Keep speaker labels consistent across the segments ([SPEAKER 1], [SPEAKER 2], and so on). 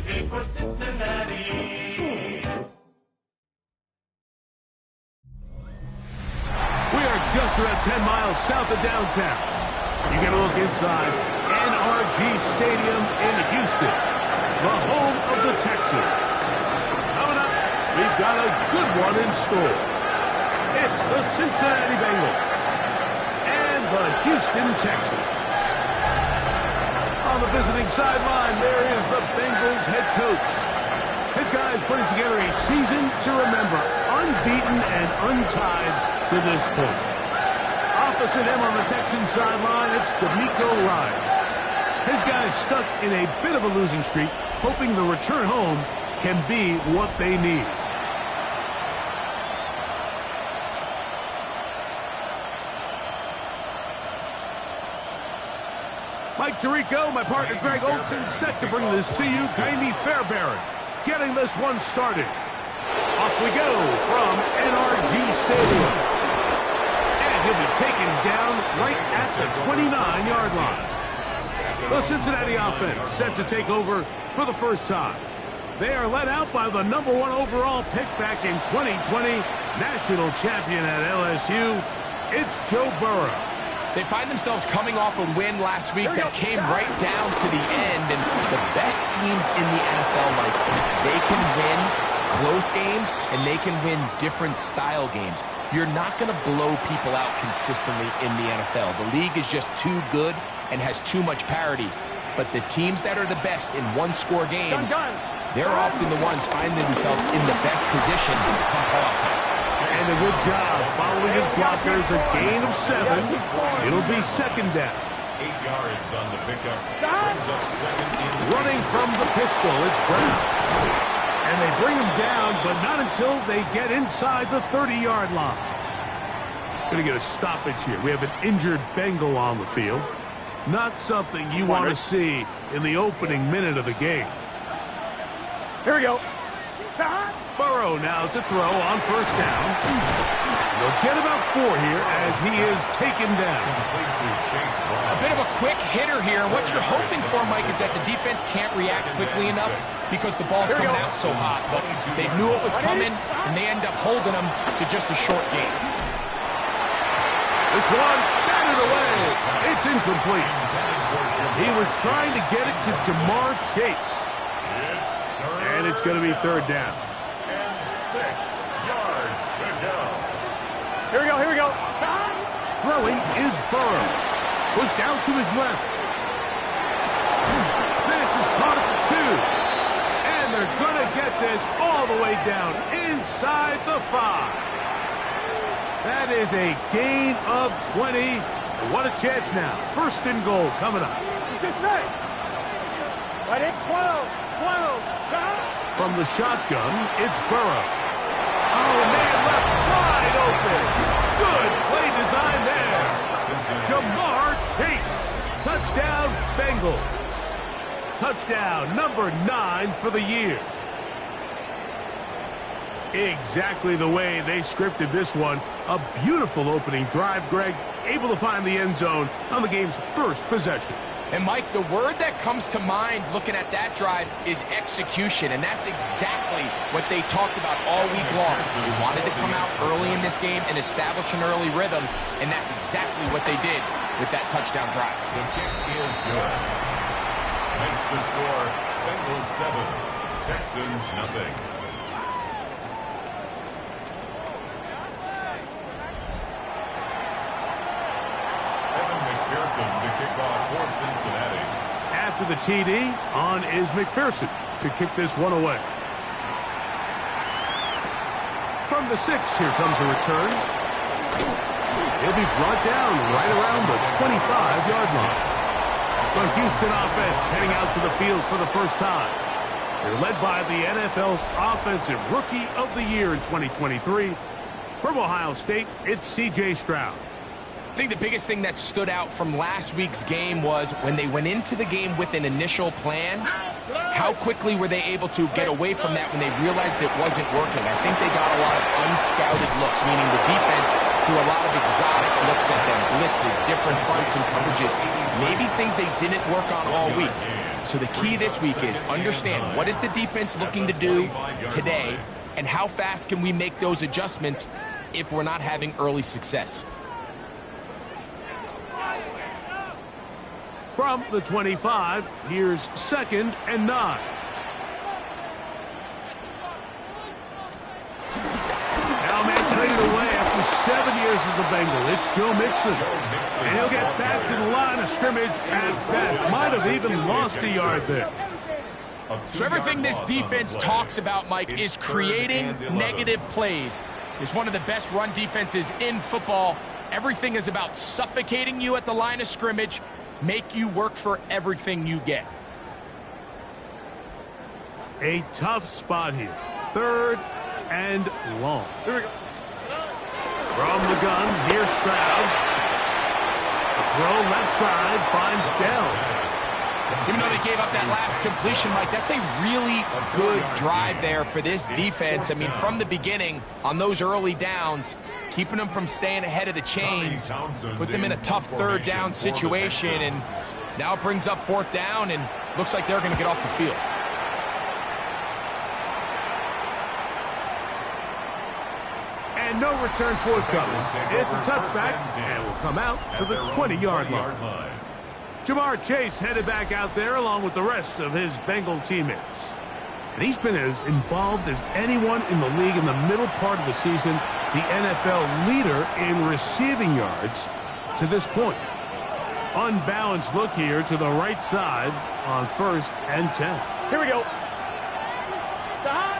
[SPEAKER 1] We are just about 10 miles south of downtown. You get a look inside NRG Stadium in Houston, the home of the Texans. Coming up, we've got a good one in store. It's the Cincinnati Bengals and the Houston Texans. On the visiting sideline, there is the Bengals head coach. His guys putting together a season to remember, unbeaten and untied to this point. Opposite him on the Texans sideline, it's D'Amico Ryan. His guys stuck in a bit of a losing streak, hoping the return home can be what they need. Mike Tirico, my partner Greg Olson, set to bring this to you. Jamie Fairbairn getting this one started. Off we go from NRG Stadium. And he'll be taken down right at the 29-yard line. The Cincinnati offense set to take over for the first time. They are led out by the #1 overall pick back in 2020, national champion at LSU. It's Joe Burrow.
[SPEAKER 2] They find themselves coming off a win last week that came right down to the end, and the best teams in the NFL, like, they can win close games and they can win different style games. You're not going to blow people out consistently in the NFL. The league is just too good and has too much parity. But the teams that are the best in one-score games, they're often the ones finding themselves in the best position come playoff time.
[SPEAKER 1] And a good job following his blockers, a gain of 7. It'll be second down.
[SPEAKER 3] 8 yards on the pickup. Brings up second in.
[SPEAKER 1] Running from the pistol, it's Brown. And they bring him down, but not until they get inside the 30-yard line. Going to get a stoppage here. We have an injured Bengal on the field. Not something you want to see in the opening minute of the game.
[SPEAKER 4] Here we go.
[SPEAKER 1] Burrow now to throw on first down. They'll get about 4 here as he is taken down.
[SPEAKER 2] A bit of a quick hitter here. What you're hoping for, Mike, is that the defense can't react quickly enough because the ball's coming out so hot. But they knew it was coming, and they end up holding them to just a short gain.
[SPEAKER 1] This one, batted away. It's incomplete. He was trying to get it to Jamar Chase. And it's going to be third down.
[SPEAKER 3] 6 yards to go.
[SPEAKER 4] Here we go, here we go.
[SPEAKER 1] Throwing is Burrow. Pushed out to his left. This is caught at the 2. And they're going to get this all the way down inside the 5. That is a gain of 20. And what a chance now. First and goal coming up.
[SPEAKER 4] Ready? 12.
[SPEAKER 1] From the shotgun, it's Burrow. Oh, man, left wide open. Good play design there. Jamar Chase. Touchdown, Bengals. Touchdown number 9 for the year. Exactly the way they scripted this one. A beautiful opening drive, Greg. Able to find the end zone on the game's first possession.
[SPEAKER 2] And, Mike, the word that comes to mind looking at that drive is execution, and that's exactly what they talked about all week long. They wanted to come out early in this game and establish an early rhythm, and that's exactly what they did with that touchdown drive.
[SPEAKER 3] The kick is good. Makes the score Bengals 7, Texans nothing. The kickoff for Cincinnati.
[SPEAKER 1] After the TD, on is McPherson to kick this one away. From the 6, here comes a return. He'll be brought down right around the 25-yard line. The Houston offense heading out to the field for the first time. They're led by the NFL's Offensive Rookie of the Year in 2023. From Ohio State, it's C.J. Stroud.
[SPEAKER 2] I think the biggest thing that stood out from last week's game was when they went into the game with an initial plan, how quickly were they able to get away from that when they realized it wasn't working. I think they got a lot of unscouted looks, meaning the defense threw a lot of exotic looks at them, blitzes, different fronts and coverages, maybe things they didn't work on all week. So the key this week is understand what is the defense looking to do today, and how fast can we make those adjustments if we're not having early success.
[SPEAKER 1] From the 25, here's 2nd and 9. Now man traded away after 7 years as a Bengal. It's Joe Mixon. And he'll get back to the line of scrimmage as best. Might have even lost a yard there.
[SPEAKER 2] So everything this defense talks about, Mike, is creating negative plays. It's one of the best run defenses in football. Everything is about suffocating you at the line of scrimmage, make you work for everything you get.
[SPEAKER 1] A tough spot here. 3rd and long.
[SPEAKER 4] Here we go.
[SPEAKER 1] From the gun, here's Stroud. The throw left side finds Dell.
[SPEAKER 2] Even though they gave up that last completion, Mike, that's a really good drive there for this defense. I mean, from the beginning, on those early downs, keeping them from staying ahead of the chains, put them in a tough 3rd down situation, and now it brings up 4th down, and looks like they're going to get off the field.
[SPEAKER 1] And no return forthcoming. It's a touchback, and will come out to the 20-yard line. Jamar Chase headed back out there along with the rest of his Bengal teammates. And he's been as involved as anyone in the league in the middle part of the season, the NFL leader in receiving yards to this point. Unbalanced look here to the right side on 1st and 10.
[SPEAKER 4] Here we go. Stop.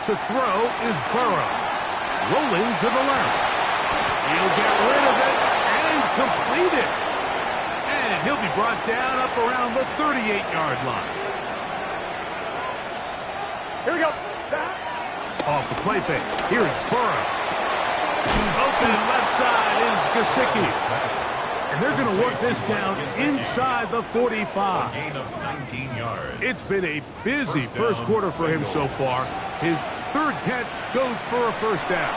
[SPEAKER 1] To throw is Burrow. Rolling to the left. He'll get rid of it and complete it. And he'll be brought down up around the 38-yard line.
[SPEAKER 4] Here we go. Stop.
[SPEAKER 1] Off the play fake. Here's Burrow. Open left side is Gesicki. And they're going to work this down inside the 45.
[SPEAKER 3] Gain of 19 yards.
[SPEAKER 1] It's been a busy first quarter for him so far. His 3rd catch goes for a 1st down.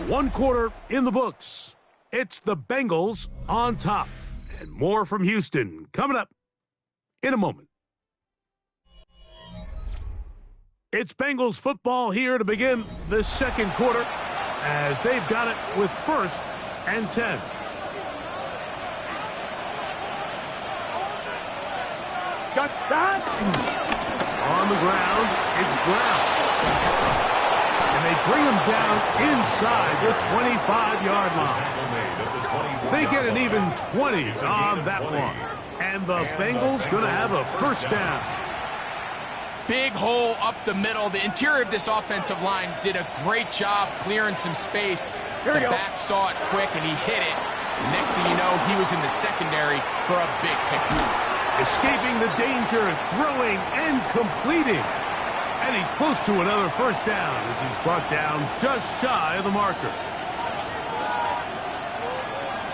[SPEAKER 1] 1 quarter in the books. It's the Bengals on top. And more from Houston coming up in a moment. It's Bengals football here to begin the 2nd quarter as they've got it with 1st and 10.
[SPEAKER 4] Got
[SPEAKER 1] On the ground, it's Brown. And they bring him down inside the 25-yard line. They get an even 20 on that one. And the Bengals going to have a 1st down.
[SPEAKER 2] Big hole up the middle. The interior of this offensive line did a great job clearing some space.
[SPEAKER 4] Here we
[SPEAKER 2] the
[SPEAKER 4] go.
[SPEAKER 2] back saw it quick, and he hit it. Next thing you know, he was in the secondary for a big pick.
[SPEAKER 1] Escaping the danger, throwing and completing. And he's close to another 1st down as he's brought down just shy of the marker.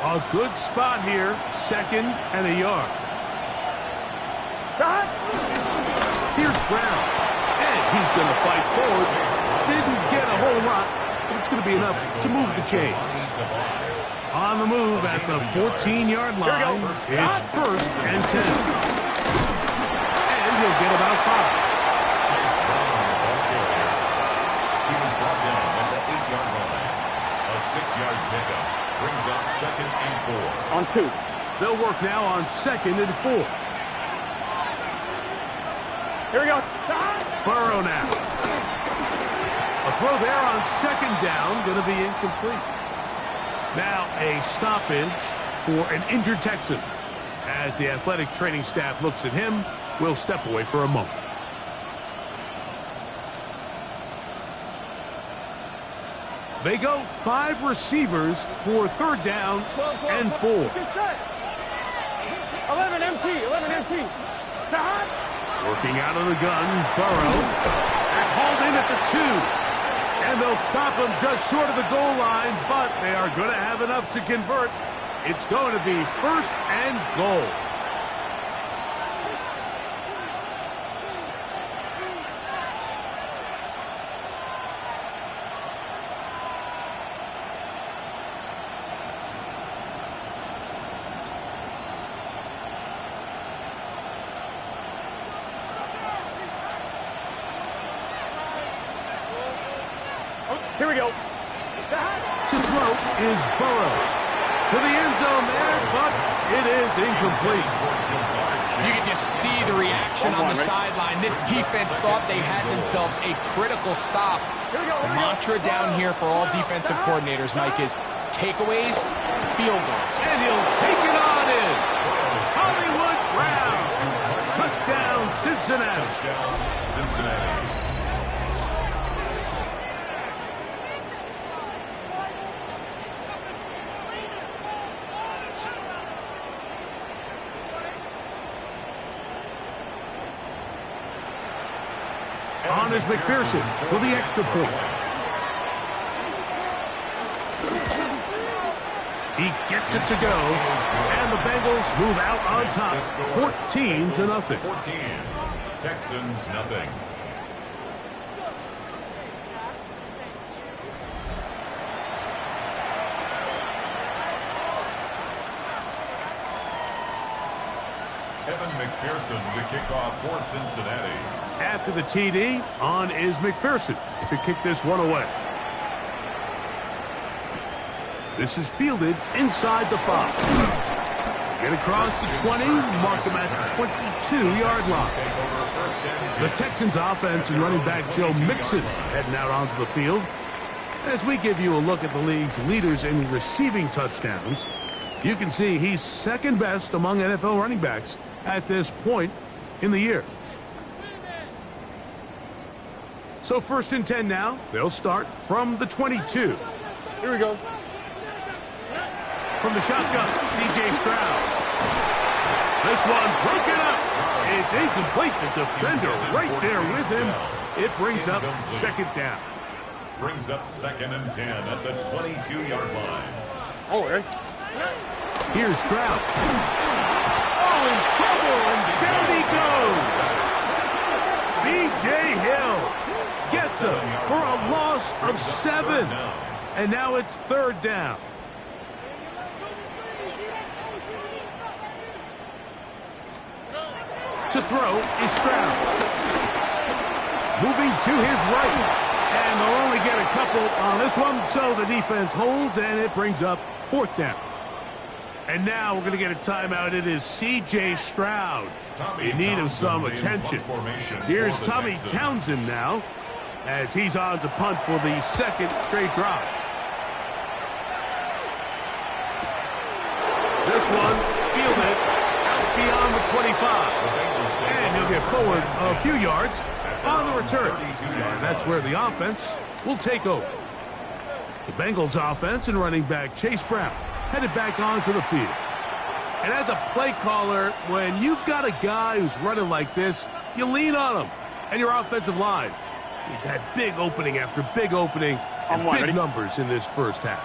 [SPEAKER 1] A good spot here, 2nd and a yard.
[SPEAKER 4] Got.
[SPEAKER 1] Here's Brown. And he's going to fight forward. Didn't get a whole lot, but it's going to be enough to move the chains. On the move at the 14-yard line, it's 1st and 10. And he'll get about 5.
[SPEAKER 3] He was brought down at the 8-yard line. A 6-yard pickup brings up 2nd and 4.
[SPEAKER 4] On 2.
[SPEAKER 1] They'll work now on 2nd and 4.
[SPEAKER 4] Here we go. Stop.
[SPEAKER 1] Burrow now. A throw there on 2nd down, going to be incomplete. Now a stoppage for an injured Texan. As the athletic training staff looks at him, we'll step away for a moment. They go 5 receivers for 3rd down and 4.
[SPEAKER 4] 11 MT. 11 MT. Stop.
[SPEAKER 1] Working out of the gun, Burrow. That's hauled in at the 2. And they'll stop him just short of the goal line, but they are going to have enough to convert. It's going to be 1st and goal.
[SPEAKER 4] Here we go.
[SPEAKER 1] To throw is Burrow. To the end zone there, but it is incomplete.
[SPEAKER 2] You can just see the reaction on the sideline. This defense thought they had themselves a critical stop. The mantra down here for all defensive coordinators, Mike, is takeaways, field goals.
[SPEAKER 1] And he'll take it on in. Hollywood Brown. Touchdown, Cincinnati.
[SPEAKER 3] Touchdown, Cincinnati.
[SPEAKER 1] On is McPherson for the extra point. He gets it to go, and the Bengals move out on top, 14-0.
[SPEAKER 3] 14. Texans, nothing. Evan McPherson to kick off for Cincinnati.
[SPEAKER 1] After the TD, on is McPherson to kick this one away. This is fielded inside the 5. Get across the 20, mark them at the 22-yard line. The Texans offense and running back Joe Mixon heading out onto the field. As we give you a look at the league's leaders in receiving touchdowns, you can see he's second best among NFL running backs at this point in the year. So 1st and 10 now. They'll start from the 22.
[SPEAKER 4] Here we go.
[SPEAKER 1] From the shotgun, C.J. Stroud. This one broken up. It's incomplete. The defender right there with him. It brings up second down.
[SPEAKER 3] Brings up 2nd and 10 at the 22-yard line.
[SPEAKER 4] Oh, Eric.
[SPEAKER 1] Here's Stroud. Oh, in trouble, and down he goes. B.J. Hill gets him for a loss of 7. And now it's 3rd down. To throw is Stroud. Moving to his right. And they'll only get a couple on this one, so the defense holds, and it brings up 4th down. And now we're going to get a timeout. It is C.J. Stroud in need of some attention. Here's Tommy Townsend now, as he's on to punt for the 2nd straight drive. This one fielded out beyond the 25. And he'll get forward a few yards on the return. And that's where the offense will take over. The Bengals offense and running back Chase Brown headed back onto the field. And as a play caller, when you've got a guy who's running like this, you lean on him and your offensive line. He's had big opening after big opening and big numbers in this first half.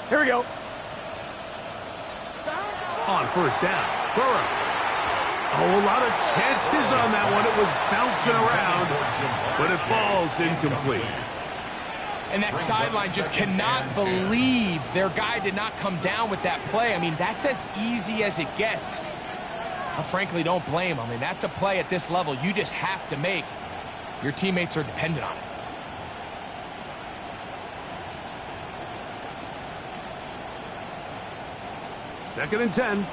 [SPEAKER 4] Here we go.
[SPEAKER 1] On 1st down, Burrow. Oh, a lot of chances on that one. It was bouncing around, but it falls incomplete.
[SPEAKER 2] And that sideline just cannot believe their guy did not come down with that play. I mean, that's as easy as it gets. I frankly don't blame him. I mean, that's a play at this level you just have to make. Your teammates are dependent on it.
[SPEAKER 1] Second and 10.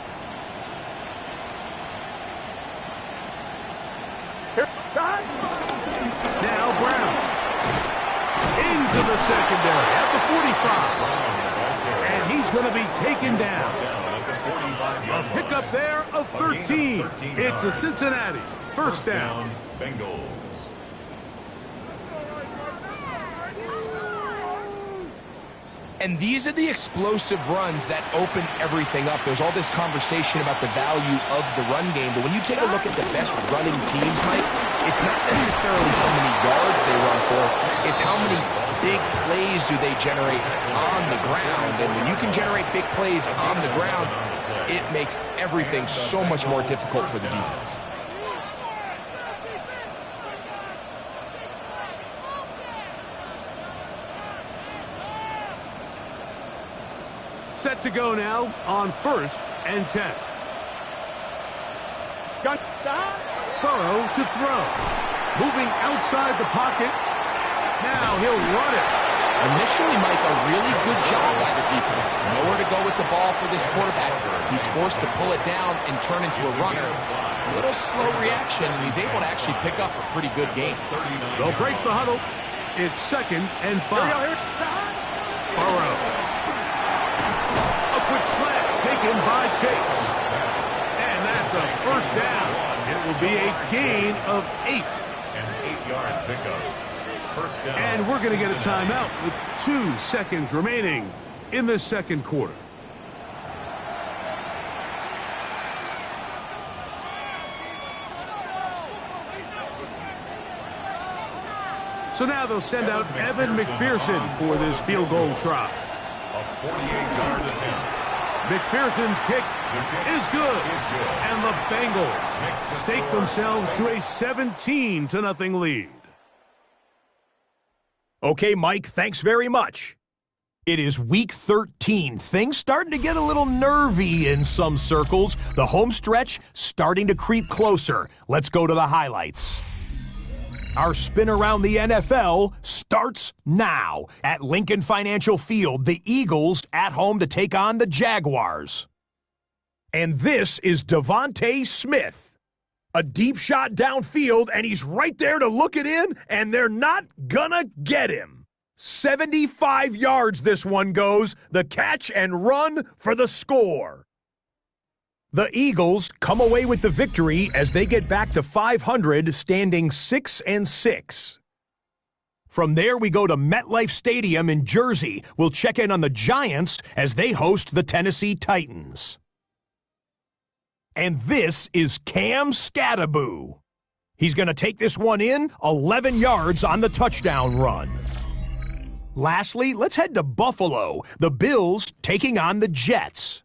[SPEAKER 1] Now Brown. Into the secondary at the 45. And he's going to be taken down. A pickup there of 13. It's a Cincinnati 1st down.
[SPEAKER 3] Bengals.
[SPEAKER 2] And these are the explosive runs that open everything up. There's all this conversation about the value of the run game, but when you take a look at the best running teams, Mike, it's not necessarily how many yards they run for, it's how many big plays do they generate on the ground. And when you can generate big plays on the ground, it makes everything so much more difficult for the defense.
[SPEAKER 1] Set to go now on 1st and 10. Burrow to throw. Moving outside the pocket. Now he'll run it.
[SPEAKER 2] Initially, Mike, a really good job by the defense. Nowhere to go with the ball for this quarterback. He's forced to pull it down and turn into a runner. A little slow reaction, and he's able to actually pick up a pretty good game.
[SPEAKER 1] They'll break the huddle. It's 2nd and 5. Burrow. A quick slant taken by Chase. And that's a first down. It will be a gain of 8.
[SPEAKER 3] An 8-yard pickup. First down.
[SPEAKER 1] And we're going to get a timeout with 2 seconds remaining in the second quarter. So now they'll send out Evan McPherson for this field goal try.
[SPEAKER 3] A 48-yard attempt.
[SPEAKER 1] McPherson's kick is good. And the Bengals stake themselves to a 17-0 lead.
[SPEAKER 5] Okay, Mike, thanks very much. It is week 13. Things starting to get a little nervy in some circles. The home stretch starting to creep closer. Let's go to the highlights. Our spin around the NFL starts now. At Lincoln Financial Field, the Eagles at home to take on the Jaguars. And this is Devontae Smith. A deep shot downfield, and he's right there to look it in, and they're not gonna get him. 75 yards this one goes. The catch and run for the score. The Eagles come away with the victory as they get back to 500, standing 6-6. From there, we go to MetLife Stadium in Jersey. We'll check in on the Giants as they host the Tennessee Titans. And this is Cam Scattaboo. He's going to take this one in, 11 yards on the touchdown run. Lastly, let's head to Buffalo. The Bills taking on the Jets.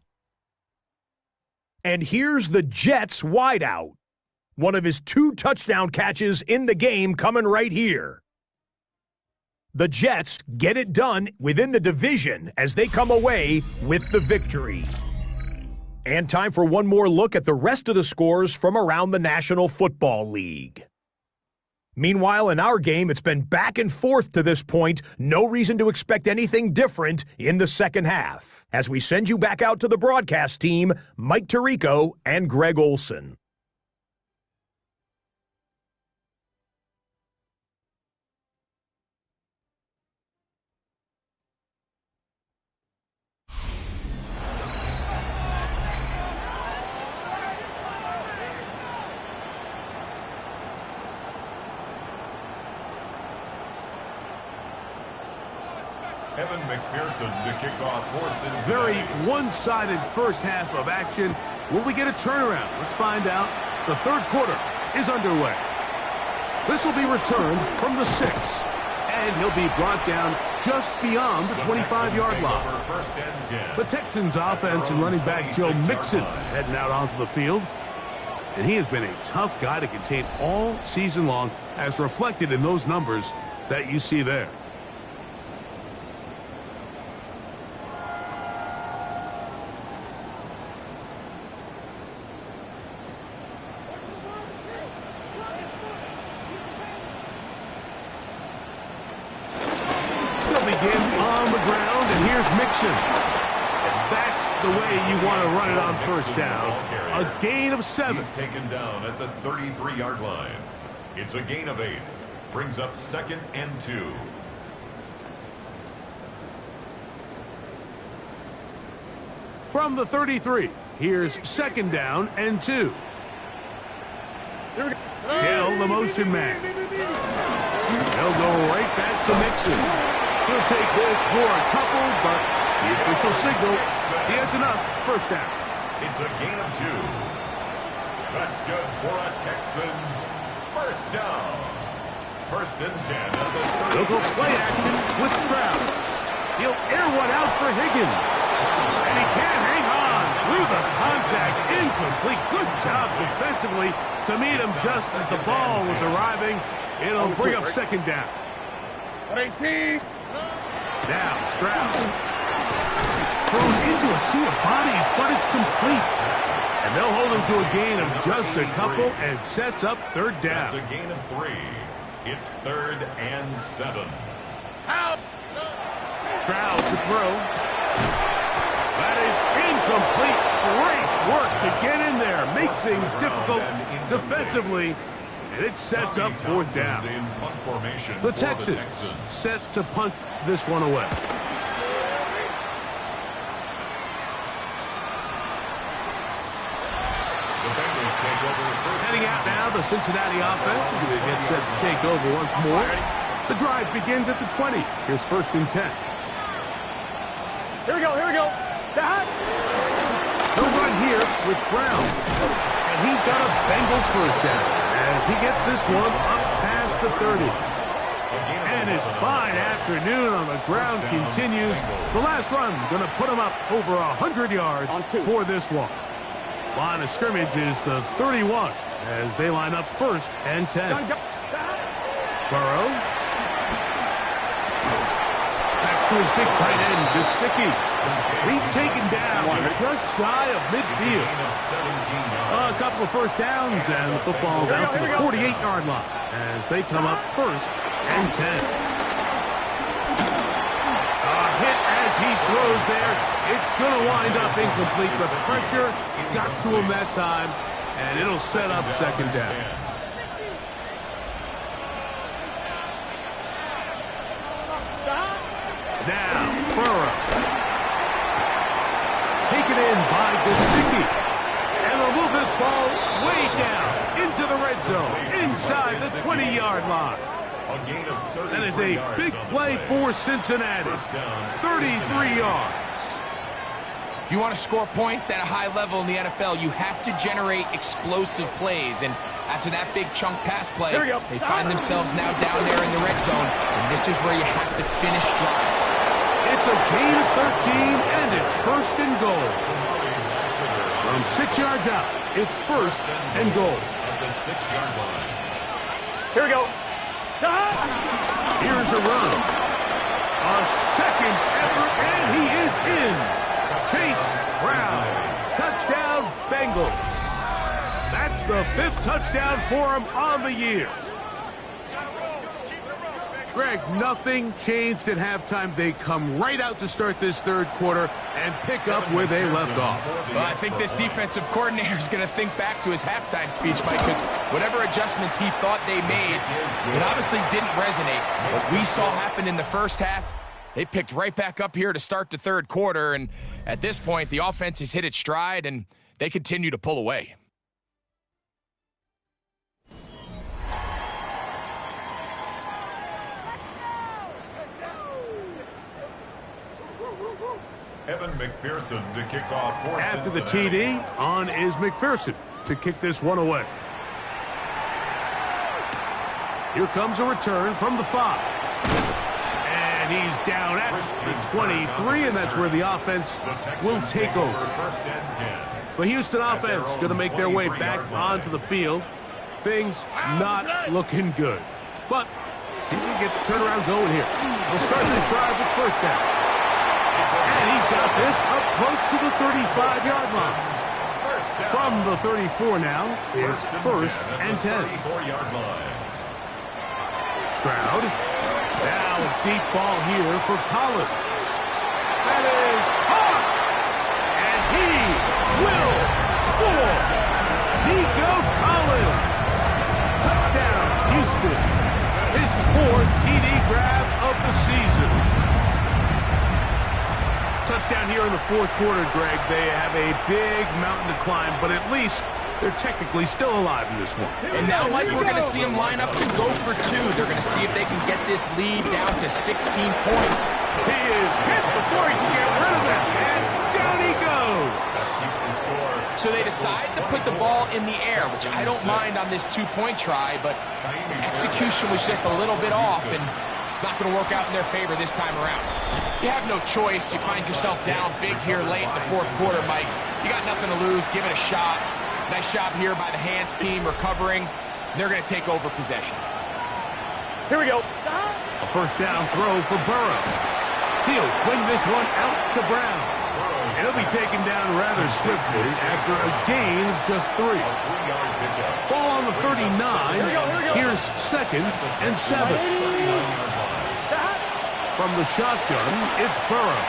[SPEAKER 5] And here's the Jets wideout. One of his 2 touchdown catches in the game coming right here. The Jets get it done within the division as they come away with the victory. And time for one more look at the rest of the scores from around the National Football League. Meanwhile, in our game, it's been back and forth to this point. No reason to expect anything different in the second half. As we send you back out to the broadcast team, Mike Tirico and Greg Olson.
[SPEAKER 3] Evan McPherson to kick off for Cincinnati.
[SPEAKER 1] Very one-sided first half of action. Will we get a turnaround? Let's find out. The third quarter is underway. This will be returned from the 6, and he'll be brought down just beyond the 25-yard line.
[SPEAKER 3] First and 10.
[SPEAKER 1] The Texans offense and running back Joe Mixon heading out onto the field. And he has been a tough guy to contain all season long, as reflected in those numbers that you see there. Mixon. And that's the way you want to run it on first down. A gain of 7.
[SPEAKER 3] He's taken down at the 33-yard line. It's a gain of 8. Brings up 2nd and 2.
[SPEAKER 1] From the 33, here's 2nd down and 2. Dell, the motion man. They'll go right back to Mixon. He'll take this for a couple, but the official signal, he has enough. First down.
[SPEAKER 3] It's a gain of 2. That's good for a Texans first down. 1st and 10 at the 36.
[SPEAKER 1] They'll go play action with Stroud. He'll air one out for Higgins. And he can't hang on through the contact. Incomplete. Good job defensively to meet him just as the ball was arriving. It'll bring up 2nd down.
[SPEAKER 4] 18.
[SPEAKER 1] Now Stroud thrown into a sea of bodies, but it's complete. And they'll hold him to a gain of just a couple and sets up third down.
[SPEAKER 3] That's a gain of 3. It's 3rd and 7.
[SPEAKER 4] Out.
[SPEAKER 1] Stroud to throw. That is incomplete. Great work to get in there. Make things difficult defensively. And it sets up fourth down. The Texans set to punt this one away. Heading out now, the Cincinnati offense is going to get set to take over once more. The drive begins at the 20. Here's 1st and 10.
[SPEAKER 4] Here we go. Here we go.
[SPEAKER 1] He'll run here with Brown. And he's got a Bengals first down as he gets this one up past the 30. And his fine afternoon on the ground continues. The last run going to put him up over 100 yards for this one. Line of scrimmage is the 31 as they line up 1st and 10. Burrow. Next to his big tight end, Gesicki. He's taken down just shy of midfield. A couple of first downs, and the football's out to the 48-yard line as they come up 1st and 10. A hit as he throws there. It's going to wind up incomplete. The pressure got to him that time, and it'll set up 2nd down. Now, Burrow. Taken in by Gesicki. And they'll move this ball way down into the red zone, inside the 20-yard line. That is a big play for Cincinnati. 33 yards.
[SPEAKER 2] If you want to score points at a high level in the NFL, you have to generate explosive plays. And after that big chunk pass play, they find themselves now down there in the red zone. And this is where you have to finish drives.
[SPEAKER 1] It's a gain of 13, and it's 1st and goal. From 6 yards out, it's 1st and goal.
[SPEAKER 3] At the 6-yard line.
[SPEAKER 4] Here we go.
[SPEAKER 1] Here's a run. A second effort, and he is in. Chase Brown. Touchdown, Bengals. That's the 5th touchdown for him on the year. Greg, nothing changed at halftime. They come right out to start this 3rd quarter and pick up where they left off.
[SPEAKER 2] Well, I think this defensive coordinator is going to think back to his halftime speech, Mike, because whatever adjustments he thought they made, it obviously didn't resonate. What we saw happen in the first half, they picked right back up here to start the 3rd quarter, and at this point, the offense has hit its stride, and they continue to pull away.
[SPEAKER 3] Evan McPherson to kick off for
[SPEAKER 1] After the
[SPEAKER 3] Cincinnati.
[SPEAKER 1] TD, on is McPherson to kick this one away. Here comes a return from the 5. And he's down at the 23, and that's where the offense will take over. The Houston offense going to make their way back onto the field. Things not looking good. But see if we can get the turnaround going here. We'll start this drive with 1st down. And he's got this up close to the 35-yard line. From the 34 now, it's 1st and 10. Stroud. Now a deep ball here for Collins. That is hot. And he will score. Nico Collins. Touchdown, Houston. His 4th TD grab of the season. Touchdown here in the 4th quarter, Greg. They have a big mountain to climb, but at least they're technically still alive in this one.
[SPEAKER 2] And now, Mike, we're going to see them line up to go for 2. They're going to see if they can get this lead down to 16 points.
[SPEAKER 1] He is hit before he can get rid of it, and down he goes.
[SPEAKER 2] So they decide to put the ball in the air, which I don't mind on this 2-point try, but the execution was just a little bit off, and it's not going to work out in their favor this time around. You have no choice. You find yourself down big here late in the 4th quarter, Mike. You got nothing to lose. Give it a shot. Nice job here by the hands team recovering. They're going to take over possession.
[SPEAKER 4] Here we go.
[SPEAKER 1] A 1st down throw for Burrow. He'll swing this one out to Brown. It'll be taken down rather swiftly after a gain of just 3. Ball on the 39. Here's 2nd and 7. From the shotgun, it's Burrow.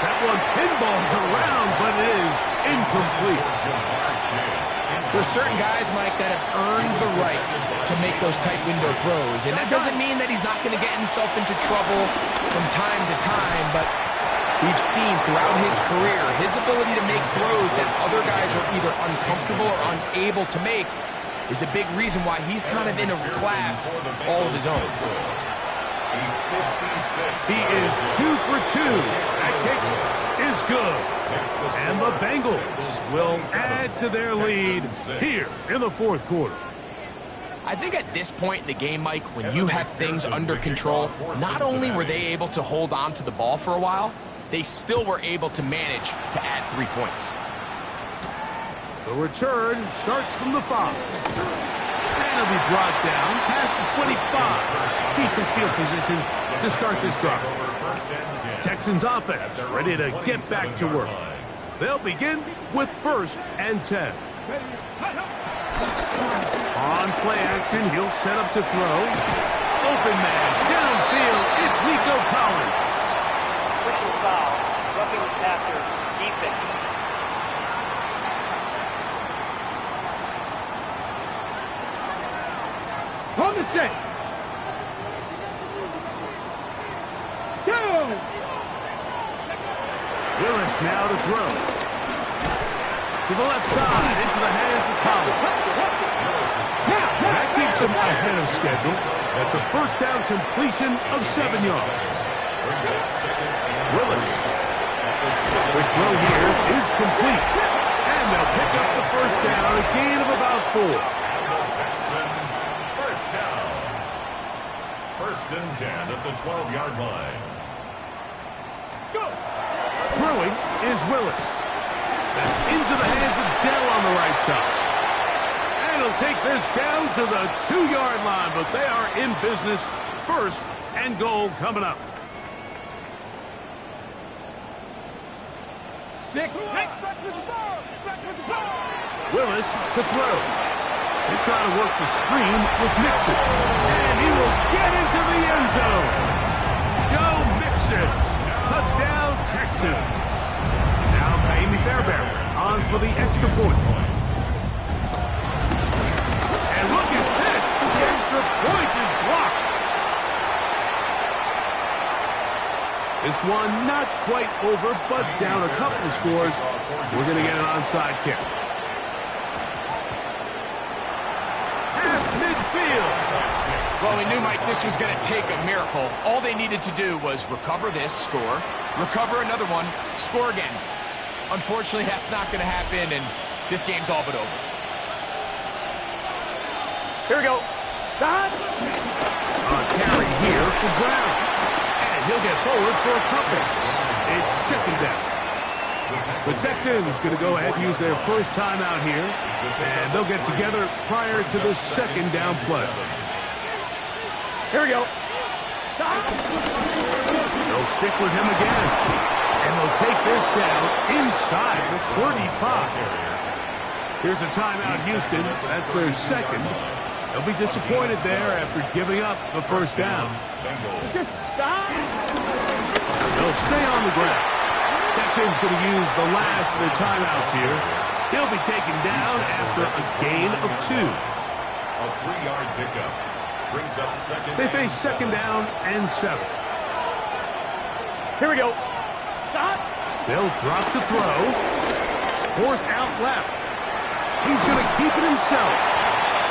[SPEAKER 1] That one pinballs around, but it is incomplete.
[SPEAKER 2] There's certain guys, Mike, that have earned the right to make those tight window throws, and that doesn't mean that he's not going to get himself into trouble from time to time, but we've seen throughout his career his ability to make throws that other guys are either uncomfortable or unable to make is a big reason why he's kind of in a class all of his own.
[SPEAKER 1] He is 2 for 2. That kick is good. And the Bengals will add to their lead here in the 4th quarter.
[SPEAKER 2] I think at this point in the game, Mike, when you have things under control, not only were they able to hold on to the ball for a while, they still were able to manage to add 3 points.
[SPEAKER 1] The return starts from the 5. And it'll be brought down past the 25. Decent field position to start this drive. Texans offense ready to get back to work. They'll begin with 1st and 10. On play action, he'll set up to throw. Open man, downfield, it's Nico Collins.
[SPEAKER 6] Personal foul, roughing the passer, defense.
[SPEAKER 1] On the set. Go! Willis now to throw. To the left side, into the hands of Collins. That keeps him ahead of schedule. That's a 1st down completion of 7 yards. Willis. The throw here is complete. And they'll pick up the 1st down, a gain of about 4.
[SPEAKER 3] Texans, 1st down. 1st and 10 at the 12-yard line.
[SPEAKER 1] Throwing is Willis. That's into the hands of Dell on the right side. And he'll take this down to the 2-yard line, but they are in business. 1st and goal coming up. Willis to throw. They try to work the screen with Mixon. And he will get into the end zone. Go Mixon. Touchdown, Texans. Now Miami Fairbairn on for the extra point. And look at this. The extra point is blocked. This one not quite over, but down a couple of scores. We're going to get an onside kick. Half midfield.
[SPEAKER 2] Well, we knew, Mike, this was going to take a miracle. All they needed to do was recover this, score, recover another one, score again. Unfortunately, that's not going to happen, and this game's all but over.
[SPEAKER 4] Here we go. Stop.
[SPEAKER 1] Carry here for Brown. And he'll get forward for a couple. It's 2nd down. The Texans going to go ahead and use their 1st timeout here, and they'll get together prior to the 2nd down play.
[SPEAKER 4] Here we go.
[SPEAKER 1] They'll stick with him again, and they'll take this down inside the 35. Here's a timeout, Houston. That's their 2nd. They'll be disappointed there after giving up the 1st down.
[SPEAKER 4] Just stop.
[SPEAKER 1] They'll stay on the ground. Texans going to use the last of their timeouts here. He'll be taken down after a gain of 2.
[SPEAKER 3] A 3-yard pickup. Brings up 2nd.
[SPEAKER 1] They face 2nd down and 7.
[SPEAKER 4] Here we go. Stop.
[SPEAKER 1] They'll drop to throw. Forced out left. He's going to keep it himself.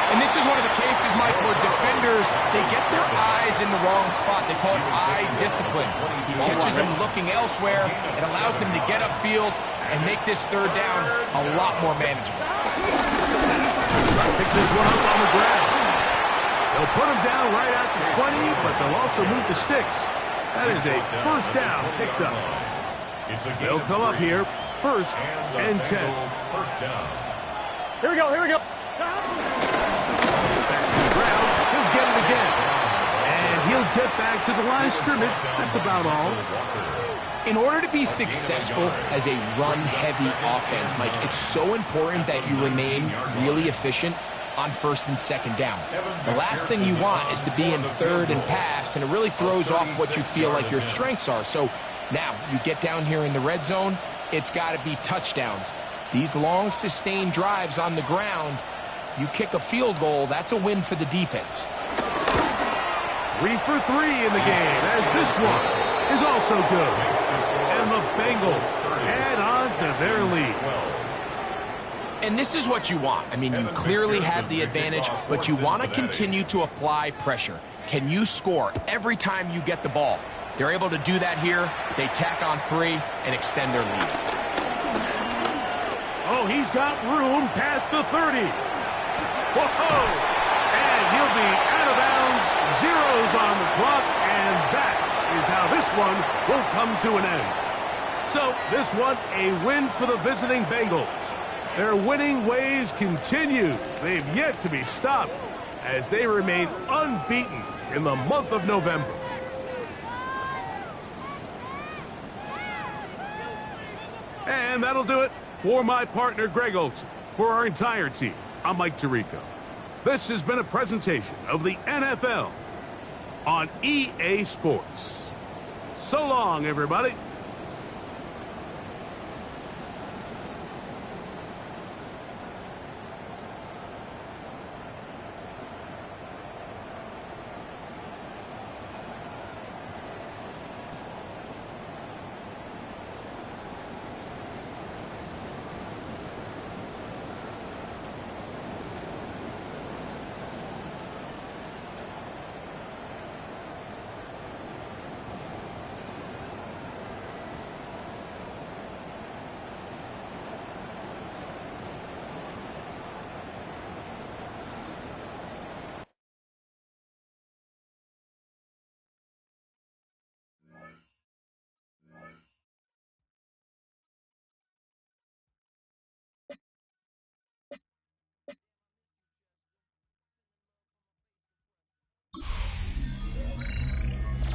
[SPEAKER 2] And this is one of the cases, Mike, where defenders, they get their eyes in the wrong spot. They call it eye discipline. He catches him looking elsewhere. It allows him to get upfield and make this 3rd down a lot more manageable.
[SPEAKER 1] Pick this one up on the ground. They'll put him down right at the 20, but they'll also move the sticks. That is a 1st down picked up. They'll come up here, 1st and 10.
[SPEAKER 3] 1st down.
[SPEAKER 4] Here we go. Here we go.
[SPEAKER 1] Back to the ground. He'll get it again. And he'll get back to the line of scrimmage. That's about all.
[SPEAKER 2] In order to be successful as a run-heavy offense, Mike, it's so important that you remain really efficient on first and second down. The last thing you want is to be in third and pass, and it really throws off what you feel like your strengths are. So now you get down here in the red zone, it's got to be touchdowns. These long, sustained drives on the ground, you kick a field goal, that's a win for the defense.
[SPEAKER 1] 3 for 3 in the game, as this one is also good. And the Bengals add on to their lead.
[SPEAKER 2] And this is what you want. I mean, you clearly have the advantage, but you want to continue to apply pressure. Can you score every time you get the ball? They're able to do that here. They tack on 3 and extend their lead.
[SPEAKER 1] Oh, he's got room past the 30. Whoa! And he'll be out of bounds. Zeros on the clock, and that is how this one will come to an end. So this one, a win for the visiting Bengals. Their winning ways continue. They've yet to be stopped as they remain unbeaten in the month of November. And that'll do it for my partner, Greg Olson. For our entire team, I'm Mike Tirico. This has been a presentation of the NFL on EA Sports. So long, everybody.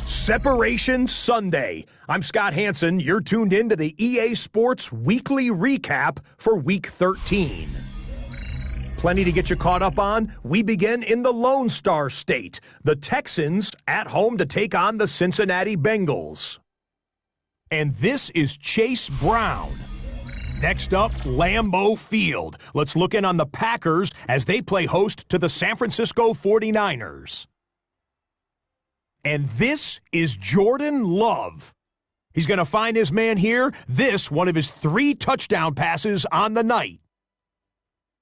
[SPEAKER 5] Separation Sunday. I'm Scott Hansen. You're tuned in to the EA Sports Weekly Recap for Week 13. Plenty to get you caught up on. We begin in the Lone Star State. The Texans at home to take on the Cincinnati Bengals. And this is Chase Brown. Next up, Lambeau Field. Let's look in on the Packers as they play host to the San Francisco 49ers. And this is Jordan Love. He's going to find his man here. This, one of his 3 touchdown passes on the night.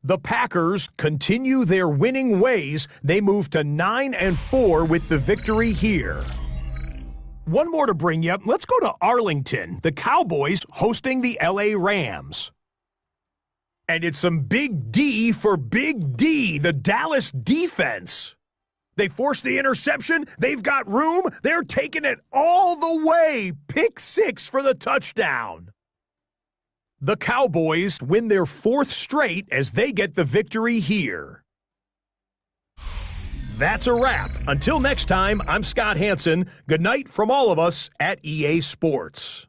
[SPEAKER 5] The Packers continue their winning ways. They move to 9-4 with the victory here. One more to bring you up. Let's go to Arlington. The Cowboys hosting the LA Rams. And it's some big D for Big D, the Dallas defense. They forced the interception. They've got room. They're taking it all the way. Pick 6 for the touchdown. The Cowboys win their 4th straight as they get the victory here. That's a wrap. Until next time, I'm Scott Hansen. Good night from all of us at EA Sports.